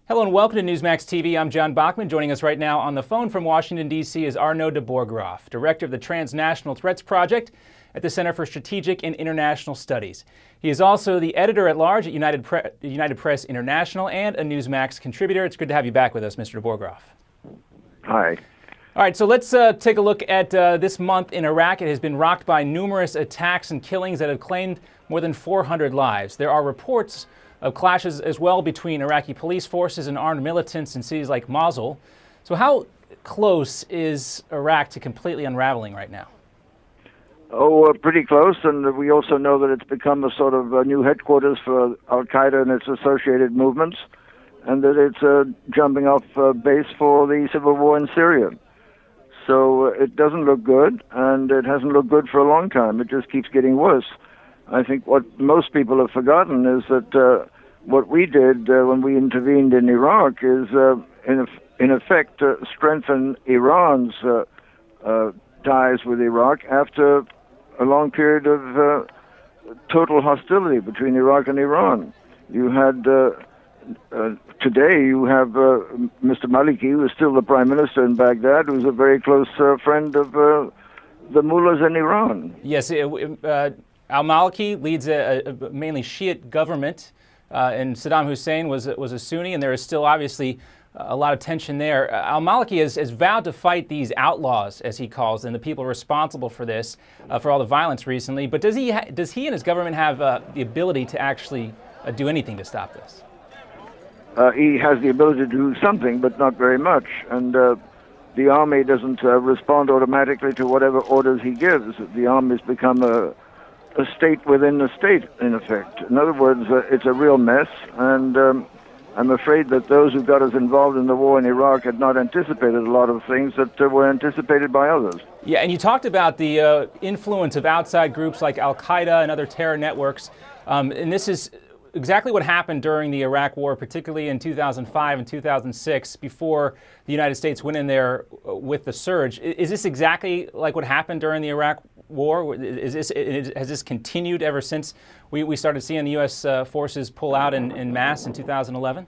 Hello and welcome to Newsmax TV. I'm John Bachman. Joining us right now on the phone from Washington, D.C. is Arnaud DeBorchgrave, Director of the Transnational Threats Project at the Center for Strategic and International Studies. He is also the editor-at-large at United Press International and a Newsmax contributor. It's good to have you back with us, Mr. DeBorchgrave. Hi. All right, so let's take a look at this month in Iraq. It has been rocked by numerous attacks and killings that have claimed more than 400 lives. There are reports of clashes as well between Iraqi police forces and armed militants in cities like Mosul. So how close is Iraq to completely unraveling right now? Pretty close, and we also know that it's become a sort of a new headquarters for Al-Qaeda and its associated movements, and that it's a jumping off base for the civil war in Syria. So it doesn't look good, and it hasn't looked good for a long time. It just keeps getting worse. I think what most people have forgotten is that what we did when we intervened in Iraq is, in effect, strengthen Iran's ties with Iraq after a long period of total hostility between Iraq and Iran. You had, today you have Mr. Maliki, who is still the prime minister in Baghdad, who's a very close friend of the mullahs in Iran. Yes, al-Maliki leads a mainly Shiite government, and Saddam Hussein was a Sunni, and there is still obviously a lot of tension there. Al-Maliki has vowed to fight these outlaws, as he calls them, the people responsible for this, for all the violence recently. But does he and his government have the ability to actually do anything to stop this? He has the ability to do something, but not very much. And the army doesn't respond automatically to whatever orders he gives. The army's become a state within a state, in effect. In other words, it's a real mess, and I'm afraid that those who got us involved in the war in Iraq had not anticipated a lot of things that were anticipated by others. Yeah, and you talked about the influence of outside groups like Al-Qaeda and other terror networks, and this is exactly what happened during the Iraq War, particularly in 2005 and 2006, before the United States went in there with the surge. Is this exactly like what happened during the Iraq War? Has this continued ever since we started seeing the U.S. forces pull out en masse in 2011?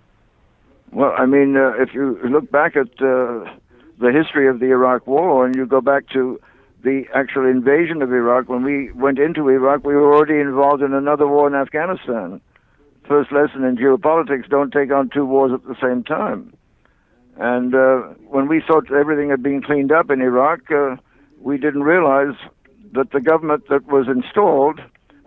Well, I mean, if you look back at the history of the Iraq War, and you go back to the actual invasion of Iraq, when we went into Iraq, we were already involved in another war in Afghanistan. First lesson in geopolitics, don't take on two wars at the same time. And when we thought everything had been cleaned up in Iraq, we didn't realize that the government that was installed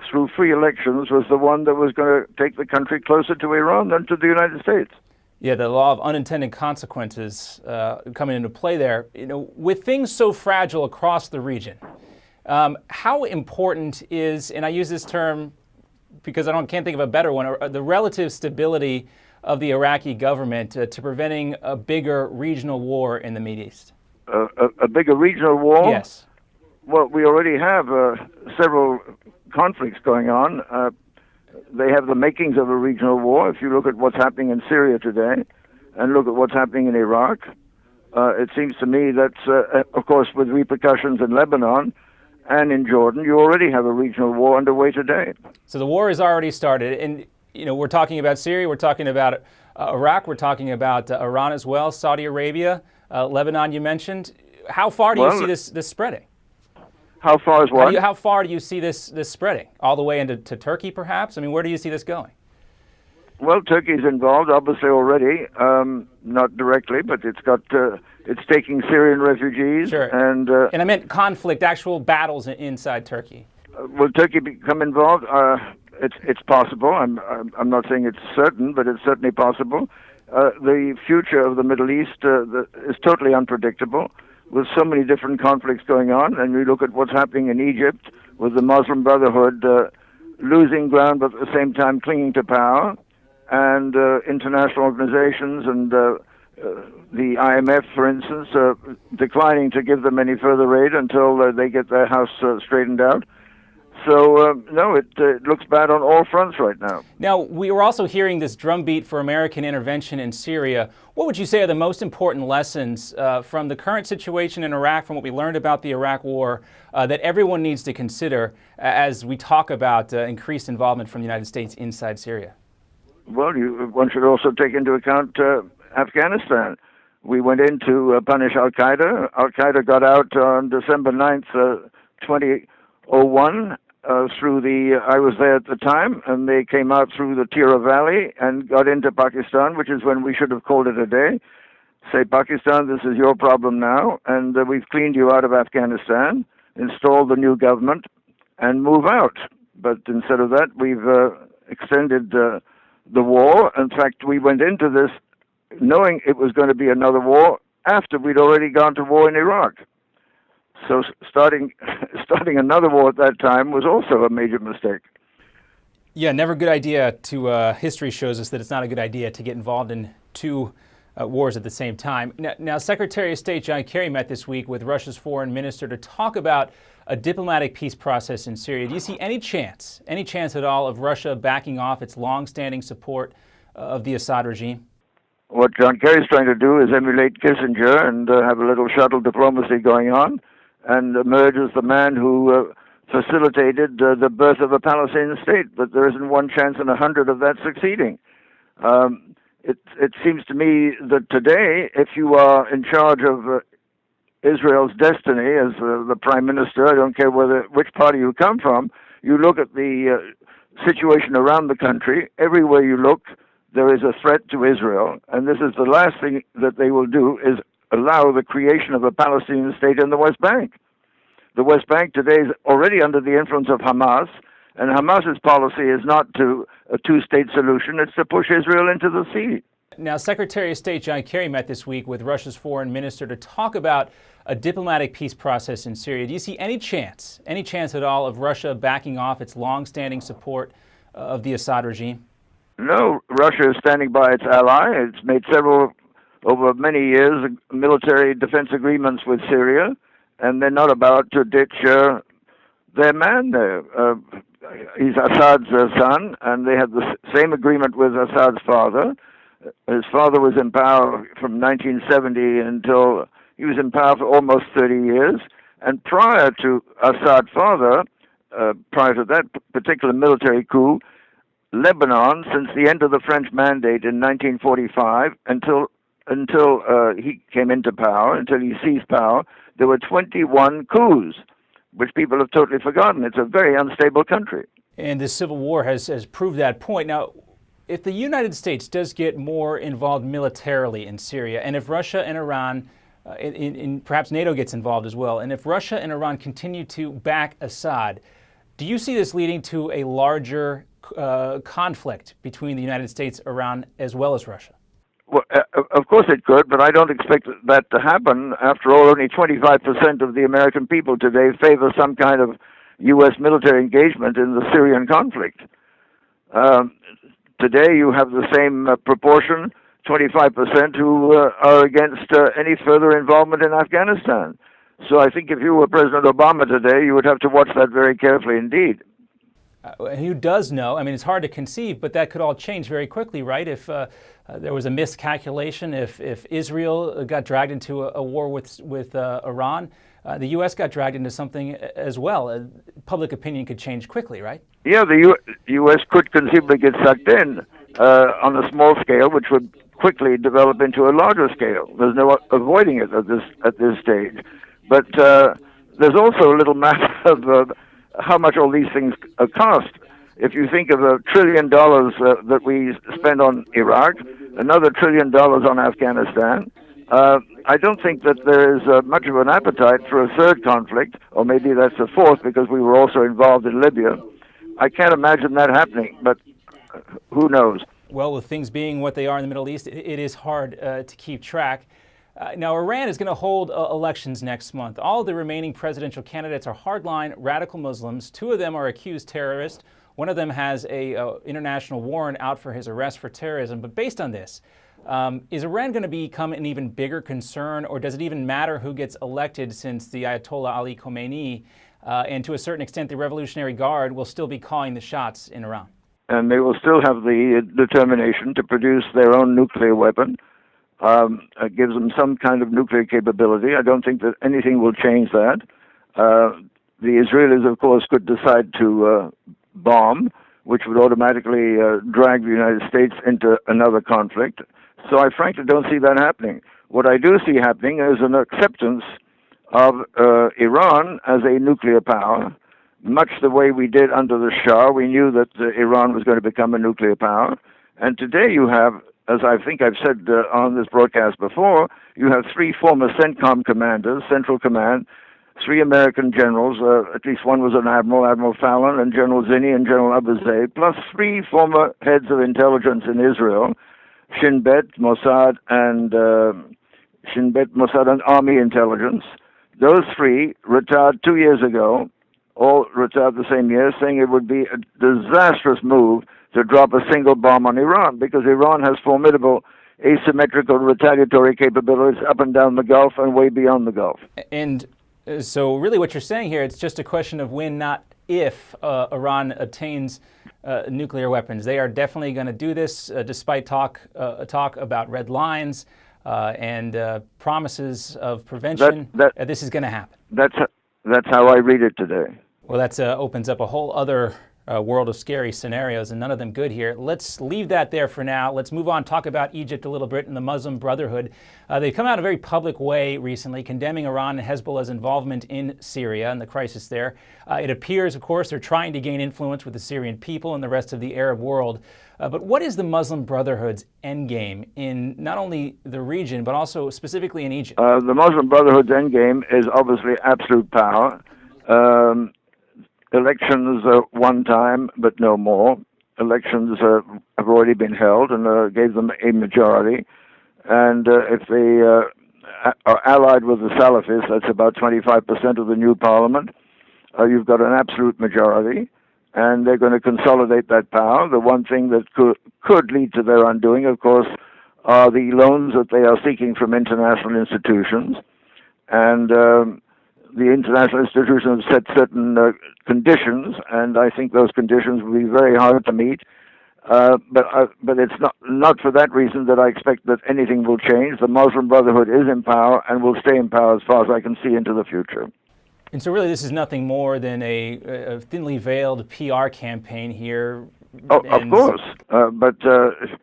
through free elections was the one that was going to take the country closer to Iran than to the United States. Yeah, the law of unintended consequences coming into play there. You know, with things so fragile across the region, how important is, and I use this term because I can't think of a better one, the relative stability of the Iraqi government to preventing a bigger regional war in the Mideast? A bigger regional war? Yes. Well, we already have several conflicts going on. They have the makings of a regional war. If you look at what's happening in Syria today and look at what's happening in Iraq, it seems to me that, of course, with repercussions in Lebanon and in Jordan, you already have a regional war underway today. So the war has already started, and you know we're talking about Syria, we're talking about Iraq, we're talking about Iran as well, Saudi Arabia, Lebanon. You mentioned. How far do you see this spreading? How far is what? How far do you see this spreading? All the way into Turkey, perhaps? I mean, where do you see this going? Well, Turkey's involved, obviously, already. Not directly, but it's taking Syrian refugees. Sure. And I meant conflict, actual battles inside Turkey. Will Turkey become involved? It's possible. I'm not saying it's certain, but it's certainly possible. The future of the Middle East is totally unpredictable, with so many different conflicts going on. And we look at what's happening in Egypt, with the Muslim Brotherhood losing ground, but at the same time clinging to power, and international organizations and the IMF, for instance, declining to give them any further aid until they get their house straightened out. So, no, it looks bad on all fronts right now. Now, we were also hearing this drumbeat for American intervention in Syria. What would you say are the most important lessons from the current situation in Iraq, from what we learned about the Iraq War, that everyone needs to consider as we talk about increased involvement from the United States inside Syria? Well, one should also take into account Afghanistan. We went in to punish Al-Qaeda. Al-Qaeda got out on December 9th, 2001, I was there at the time, and they came out through the Tira Valley and got into Pakistan, which is when we should have called it a day. Say, Pakistan, this is your problem now, and we've cleaned you out of Afghanistan, installed the new government, and move out. But instead of that, we've extended the war. In fact, we went into this knowing it was going to be another war after we'd already gone to war in Iraq. So starting another war at that time was also a major mistake. Yeah, never a good idea to, history shows us that it's not a good idea to get involved in two wars at the same time. Now, Secretary of State John Kerry met this week with Russia's foreign minister to talk about a diplomatic peace process in Syria. Do you see any chance at all of Russia backing off its long-standing support of the Assad regime? What John Kerry's trying to do is emulate Kissinger and have a little shuttle diplomacy going on, and emerge as the man who facilitated the birth of a Palestinian state. But there isn't one chance in 100 of that succeeding. It seems to me that today, if you are in charge of Israel's destiny as the prime minister, I don't care which party you come from, you look at the situation around the country. Everywhere you look, there is a threat to Israel, and this is the last thing that they will do is allow the creation of a Palestinian state in the West Bank. The West Bank today is already under the influence of Hamas, and Hamas's policy is not to a two-state solution, it's to push Israel into the sea. Now, Secretary of State John Kerry met this week with Russia's foreign minister to talk about a diplomatic peace process in Syria. Do you see any chance at all of Russia backing off its long-standing support of the Assad regime? No, Russia is standing by its ally. It's made several, over many years, military defense agreements with Syria, and they're not about to ditch their man there. He's Assad's son, and they had the same agreement with Assad's father. His father was in power from 1970 until he was in power for almost 30 years. And prior to Assad's father, prior to that particular military coup, Lebanon, since the end of the French Mandate in 1945 until he came into power, until he seized power, there were 21 coups, which people have totally forgotten. It's a very unstable country. And this civil war has proved that point. Now, if the United States does get more involved militarily in Syria, and if Russia and Iran, perhaps NATO gets involved as well, and if Russia and Iran continue to back Assad, do you see this leading to a larger conflict between the United States, Iran, as well as Russia? Well, of course it could, but I don't expect that to happen. After all, only 25% of the American people today favor some kind of U.S. military engagement in the Syrian conflict. Today you have the same proportion, 25%, who are against any further involvement in Afghanistan. So I think if you were President Obama today, you would have to watch that very carefully indeed. Who does know? I mean, it's hard to conceive, but that could all change very quickly, right? If there was a miscalculation, if Israel got dragged into a war with Iran, the U.S. got dragged into something as well. Public opinion could change quickly, right? Yeah, the U.S. could conceivably get sucked in on a small scale, which would quickly develop into a larger scale. There's no avoiding it at this stage. But there's also a little matter of how much all these things cost. If you think of $1 trillion that we spend on Iraq, another $1 trillion on Afghanistan, I don't think that there is much of an appetite for a third conflict, or maybe that's a fourth because we were also involved in Libya. I can't imagine that happening, but who knows? Well, with things being what they are in the Middle East, it is hard to keep track. Now, Iran is going to hold elections next month. All the remaining presidential candidates are hardline radical Muslims. Two of them are accused terrorists. One of them has a international warrant out for his arrest for terrorism. But based on this, is Iran going to become an even bigger concern, or does it even matter who gets elected, since the Ayatollah Ali Khamenei and to a certain extent the Revolutionary Guard will still be calling the shots in Iran? And they will still have the determination to produce their own nuclear weapon. It gives them some kind of nuclear capability. I don't think that anything will change that. The Israelis, of course, could decide to bomb, which would automatically drag the United States into another conflict. So I frankly don't see that happening. What I do see happening is an acceptance of Iran as a nuclear power, much the way we did under the Shah. We knew that Iran was going to become a nuclear power. And today you have, as I think I've said on this broadcast before, you have three former CENTCOM commanders, Central Command, three American generals, at least one was an admiral, Admiral Fallon, and General Zinni and General Abu Zaid, plus three former heads of intelligence in Israel, Shin Bet, Mossad, and Army Intelligence. Those three retired 2 years ago, all retired the same year, saying it would be a disastrous move to drop a single bomb on Iran, because Iran has formidable asymmetrical retaliatory capabilities up and down the Gulf and way beyond the Gulf. And so really what you're saying here, it's just a question of when, not if, Iran obtains nuclear weapons. They are definitely going to do this, despite talk about red lines and promises of prevention. This is going to happen. That's how I read it today. Well, that opens up a whole other world of scary scenarios, and none of them good here. Let's leave that there for now. Let's move on, talk about Egypt a little bit and the Muslim Brotherhood. They've come out in a very public way recently, condemning Iran and Hezbollah's involvement in Syria and the crisis there. It appears, of course, they're trying to gain influence with the Syrian people and the rest of the Arab world. But what is the Muslim Brotherhood's endgame in not only the region, but also specifically in Egypt? The Muslim Brotherhood's endgame is obviously absolute power. Elections one time, but no more. Elections have already been held and gave them a majority. And if they are allied with the Salafists, that's about 25% of the new parliament, you've got an absolute majority. And they're going to consolidate that power. The one thing that could lead to their undoing, of course, are the loans that they are seeking from international institutions. And the international institutions have set certain conditions, and I think those conditions will be very hard to meet. But it's not for that reason that I expect that anything will change. The Muslim Brotherhood is in power and will stay in power as far as I can see into the future. And so really this is nothing more than a thinly veiled PR campaign here. Oh, of course. But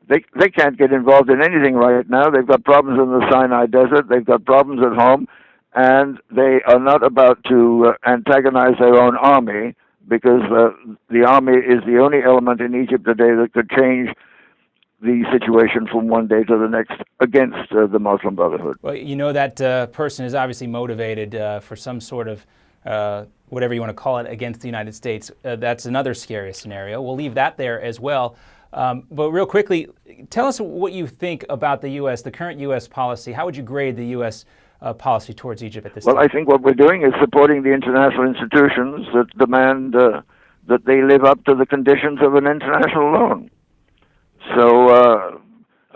they can't get involved in anything right now. They've got problems in the Sinai Desert. They've got problems at home. And they are not about to antagonize their own army, because the army is the only element in Egypt today that could change the situation from one day to the next against the Muslim Brotherhood. Well, you know that person is obviously motivated for some sort of, whatever you want to call it, against the United States. That's another scary scenario. We'll leave that there as well. But real quickly, tell us what you think about the U.S., the current U.S. policy. How would you grade the U.S. Policy towards Egypt at this time? Well, I think what we're doing is supporting the international institutions that demand that they live up to the conditions of an international loan. So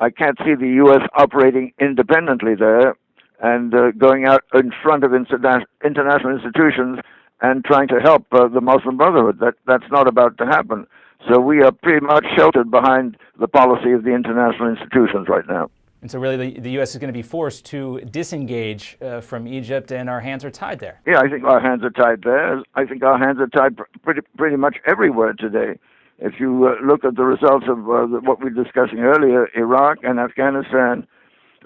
I can't see the U.S. operating independently there and going out in front of international institutions and trying to help the Muslim Brotherhood. That's not about to happen. So we are pretty much sheltered behind the policy of the international institutions right now. And so really the U.S. is going to be forced to disengage from Egypt, and our hands are tied there. Yeah, I think our hands are tied there. I think our hands are tied pretty much everywhere today. If you look at the results of what we were discussing earlier, Iraq and Afghanistan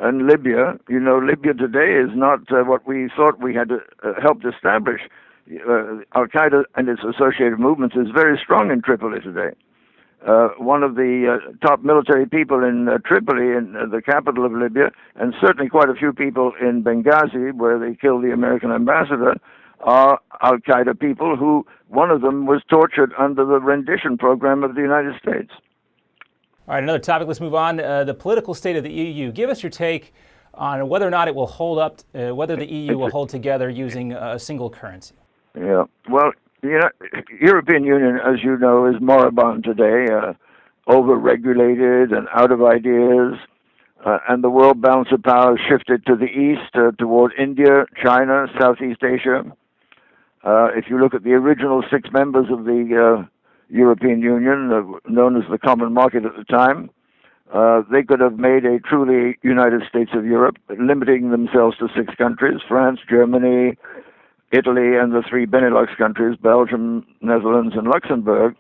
and Libya, you know, Libya today is not what we thought we had helped establish. Al-Qaeda and its associated movements is very strong in Tripoli today. One of the top military people in Tripoli, in the capital of Libya, and certainly quite a few people in Benghazi, where they killed the American ambassador, are Al-Qaeda people who, one of them was tortured under the rendition program of the United States. All right, another topic. Let's move on. The political state of the EU. Give us your take on whether or not it will hold up, whether the EU will hold together using a single currency. Yeah, well, you know, European Union, as you know, is moribund today, over-regulated and out of ideas, and the world balance of power shifted to the east, toward India, China, Southeast Asia. If you look at the original 6 members of the European Union, known as the Common Market at the time, they could have made a truly United States of Europe, limiting themselves to 6 countries, France, Germany, Italy, and the 3 Benelux countries, Belgium, Netherlands, and Luxembourg.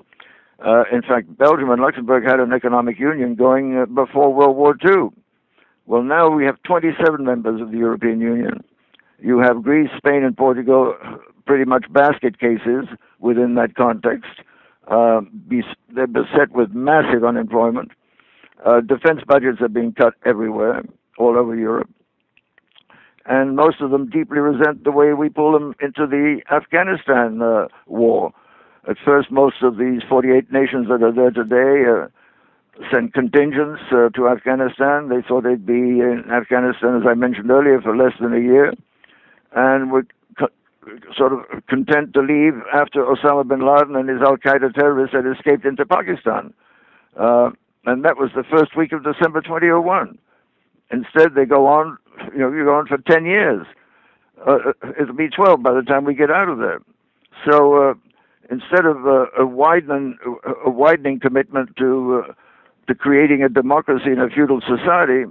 In fact, Belgium and Luxembourg had an economic union going before World War II. Well, now we have 27 members of the European Union. You have Greece, Spain, and Portugal, pretty much basket cases within that context. They're beset with massive unemployment. Defense budgets are being cut everywhere, all over Europe. And most of them deeply resent the way we pull them into the Afghanistan war. At first, most of these 48 nations that are there today sent contingents to Afghanistan. They thought they'd be in Afghanistan, as I mentioned earlier, for less than a year, and were sort of content to leave after Osama bin Laden and his Al-Qaeda terrorists had escaped into Pakistan. And that was the first week of December 2001. Instead, they go on, you go on for 10 years. It'll be 12 by the time we get out of there. So instead of a widening commitment to creating a democracy in a feudal society,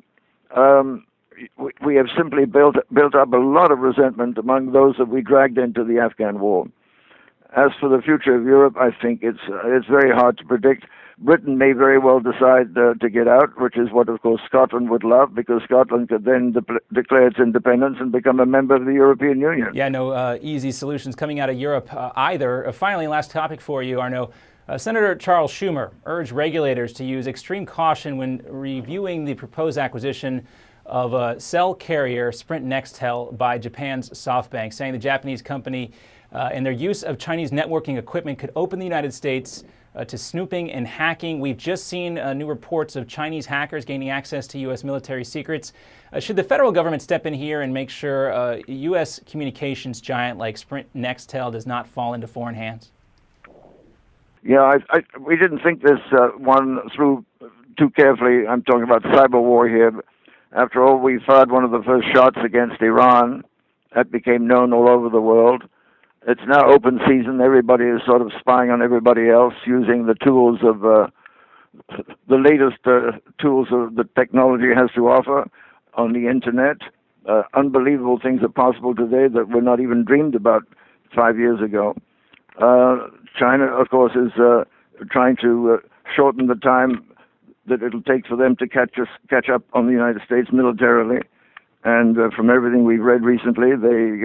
we have simply built up a lot of resentment among those that we dragged into the Afghan war. As for the future of Europe, I think it's very hard to predict. Britain may very well decide to get out, which is what, of course, Scotland would love, because Scotland could then declare its independence and become a member of the European Union. Yeah, no easy solutions coming out of Europe either. Finally, last topic for you, Arno. Senator Charles Schumer urged regulators to use extreme caution when reviewing the proposed acquisition of a cell carrier Sprint Nextel by Japan's SoftBank, saying the Japanese company and their use of Chinese networking equipment could open the United States to snooping and hacking. We've just seen new reports of Chinese hackers gaining access to U.S. military secrets. Should the federal government step in here and make sure U.S. communications giant like Sprint Nextel does not fall into foreign hands? Yeah, we didn't think this one through too carefully. I'm talking about cyber war here. After all, we fired one of the first shots against Iran. That became known all over the world. It's now open season. Everybody is sort of spying on everybody else using the tools of the latest tools of the technology has to offer on the internet. Unbelievable things are possible today that were not even dreamed about 5 years ago. China, of course, is trying to shorten the time that it'll take for them to catch up on the United States militarily. And from everything we've read recently, they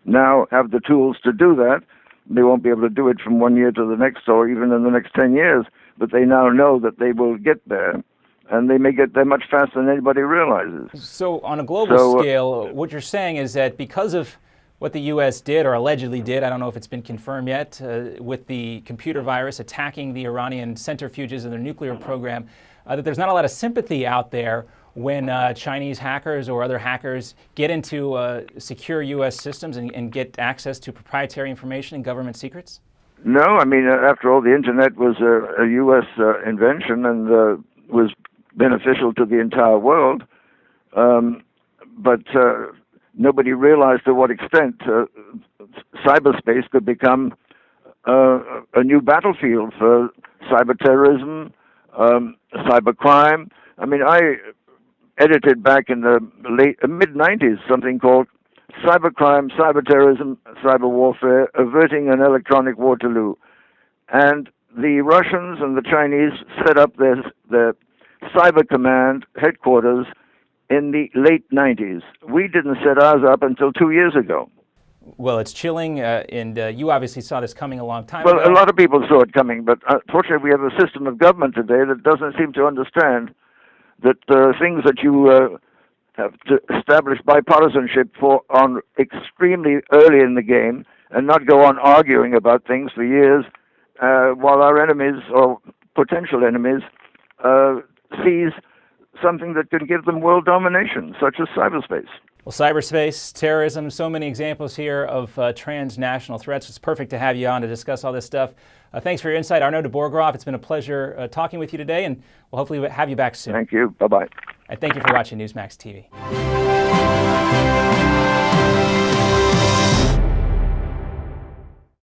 now have the tools to do that. They won't be able to do it from 1 year to the next or even in the next 10 years, but they now know that they will get there. And they may get there much faster than anybody realizes. So on a global scale, what you're saying is that because of what the U.S. did or allegedly did, I don't know if it's been confirmed yet, with the computer virus attacking the Iranian centrifuges in their nuclear program, that there's not a lot of sympathy out there when Chinese hackers or other hackers get into secure U.S. systems and get access to proprietary information and government secrets? No, I mean, after all, the Internet was a U.S. invention and was beneficial to the entire world. But nobody realized to what extent cyberspace could become a new battlefield for cyber terrorism, cyber crime. I mean, I edited back in the mid-90s something called Cybercrime, Cyberterrorism, Cyber Warfare, Averting an Electronic Waterloo. And the Russians and the Chinese set up their Cyber Command headquarters in the late 90s. We didn't set ours up until 2 years ago. Well, it's chilling, and you obviously saw this coming a long time ago. Well, a lot of people saw it coming, but unfortunately we have a system of government today that doesn't seem to understand that things that you have to establish bipartisanship for on extremely early in the game and not go on arguing about things for years while our enemies or potential enemies seize something that can give them world domination, such as cyberspace. Well, cyberspace, terrorism, so many examples here of transnational threats. It's perfect to have you on to discuss all this stuff. Thanks for your insight, Arno DeBorchgrave. It's been a pleasure talking with you today, and we'll hopefully have you back soon. Thank you. Bye-bye. And thank you for watching Newsmax TV.